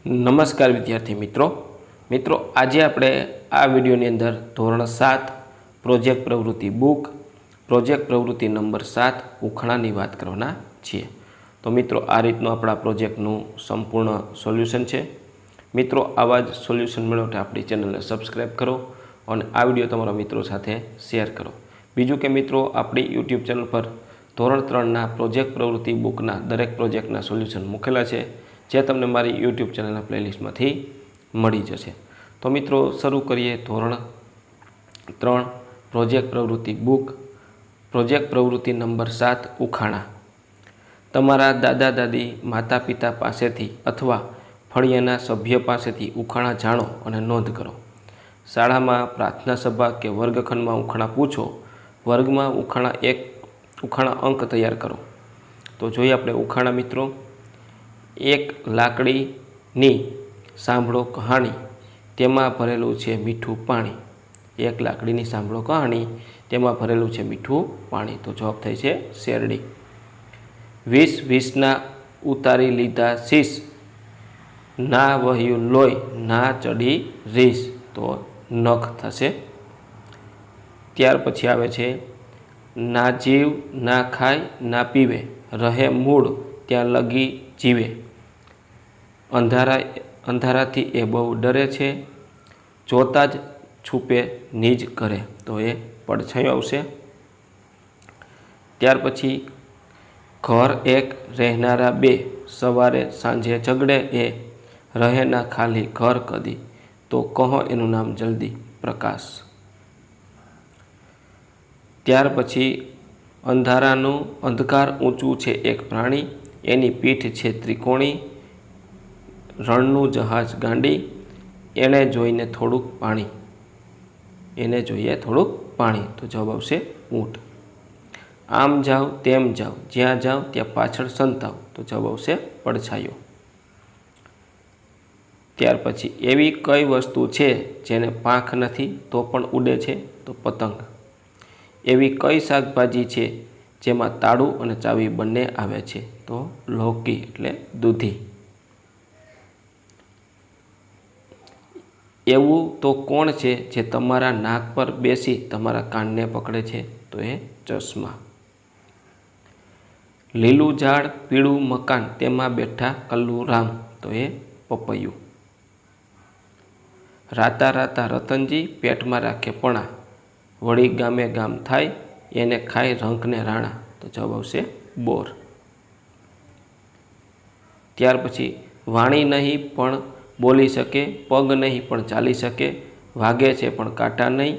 નમસ્કાર વિદ્યાર્થી મિત્રો આજે આપણે આ વિડીયોની અંદર ધોરણ 7 પ્રોજેક્ટ પ્રવૃત્તિ બુક પ્રોજેક્ટ પ્રવૃત્તિ નંબર 7 ઉખાણાની વાત કરવાના છીએ। તો મિત્રો આ રીતનું આપણા પ્રોજેક્ટનું સંપૂર્ણ સોલ્યુશન છે। મિત્રો આવા જ સોલ્યુશન મેળવવા આપણી ચેનલને સબસ્ક્રાઈબ કરો અને આ વિડીયો તમારા મિત્રો સાથે શેર કરો। બીજું કે મિત્રો આપણી યુટ્યુબ ચેનલ પર ધોરણ 3ના પ્રોજેક્ટ પ્રવૃત્તિ બુકના દરેક પ્રોજેક્ટના સોલ્યુશન મૂકેલા છે, જે તમને મારી યુટ્યુબ ચેનલના પ્લેલિસ્ટમાંથી મળી જશે। તો મિત્રો શરૂ કરીએ ધોરણ 3 પ્રોજેક્ટ પ્રવૃત્તિ બુક પ્રોજેક્ટ પ્રવૃત્તિ નંબર 7 ઉખાણા। તમારા દાદા દાદી માતા પિતા પાસેથી અથવા ફળિયાના સભ્ય પાસેથી ઉખાણા જાણો અને નોંધ કરો। શાળામાં પ્રાર્થના સભા કે વર્ગખંડમાં ઉખાણા પૂછો। વર્ગમાં ઉખાણા અંક તૈયાર કરો। તો જોઈએ આપણે ઉખાણા મિત્રો। એક લાકડીની સાંભળો કહાણી, તેમાં ભરેલું છે મીઠું પાણી। એક લાકડીની સાંભળો કહાણી, તેમાં ભરેલું છે મીઠું પાણી। તો જવાબ થાય છે શેરડી। 20 ઉતારી લીધા શીશ, ના વહ્યું લોહી ના ચડી રીસ। તો નખ થશે। ત્યાર પછી આવે છે ના જીવ ના ખાય ના પીવે, રહે મૂળ ત્યાં લગી જીવે। અંધારાથી એ બહુ ડરે છે, જોતા જ છૂપે નિજ ઘરે। તો એ પડછાયો આવશે। ત્યાર પછી ઘર એક રહેનારા બે, સવારે સાંજે ઝઘડે એ, રહે ના ખાલી ઘર કદી। તો કહો એનું નામ જલ્દી પ્રકાશ। ત્યાર પછી અંધારાનું અંધકાર ઊંચું છે એક પ્રાણી, એની પીઠ છે ત્રિકોણી, રણનું જહાજ ગાંડી, એને જોઈને થોડુંક પાણી। એને જોઈએ થોડુંક પાણી। તો જવાબ આવશે ઊંટ। આમ જાઓ તેમ જાઓ, જ્યાં જાઓ ત્યાં પાછળ સંતાવ। તો જવાબ આવશે પડછાયો। ત્યાર પછી એવી કઈ વસ્તુ છે જેને પાંખ નથી તો પણ ઉડે છે? તો પતંગ। એવી કઈ શાકભાજી છે જેમાં તાળું અને ચાવી બંને આવે છે? તો લૌકી એટલે દૂધી। એવું તો કોણ છે જે તમારા નાક પર બેસી તમારા કાનને પકડે છે? તો એ ચશ્મા। લીલું ઝાડ પીળું મકાન, તેમાં બેઠા કલ્લુ રામ। તો એ પપૈયું। રાતા રાતા રતનજી પેટમાં રાખે પણા, વળી ગામે ગામ થાય, એને ખાય રંકને રાણા। તો જવાબ આવશે બોર। ત્યાર પછી વાણી નહીં પણ બોલી શકે, પગ નહીં પણ ચાલી શકે, વાગે છે પણ કાંટા નહીં,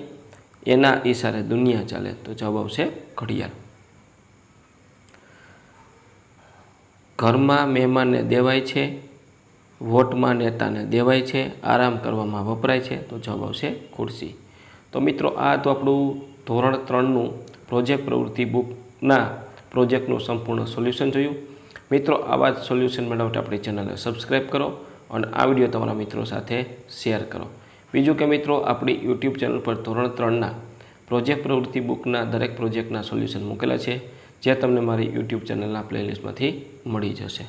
એના ઈશારે દુનિયા ચાલે। તો જવાબ આવશે ઘડિયાળ। ઘરમાં મહેમાનને દેવાય છે, વોટમાં નેતાને દેવાય છે, આરામ કરવામાં વપરાય છે। તો જવાબ આવશે ખુરશી। તો મિત્રો આ તો આપણું ધોરણ 3નું પ્રોજેક્ટ પ્રવૃત્તિ બુકના પ્રોજેક્ટનું સંપૂર્ણ સોલ્યુશન જોયું। મિત્રો આવા જ સોલ્યુશન મેળવવા આપણી ચેનલને સબસ્ક્રાઈબ કરો અને આ વિડીયો તમારા મિત્રો સાથે શેર કરો। બીજું કે મિત્રો આપણી યુટ્યુબ ચેનલ પર ધોરણ 3ના પ્રોજેક્ટ પ્રવૃત્તિ બુકના દરેક પ્રોજેક્ટના સોલ્યુશન મૂકેલા છે, જે તમને મારી યુટ્યુબ ચેનલના પ્લેલિસ્ટમાંથી મળી જશે।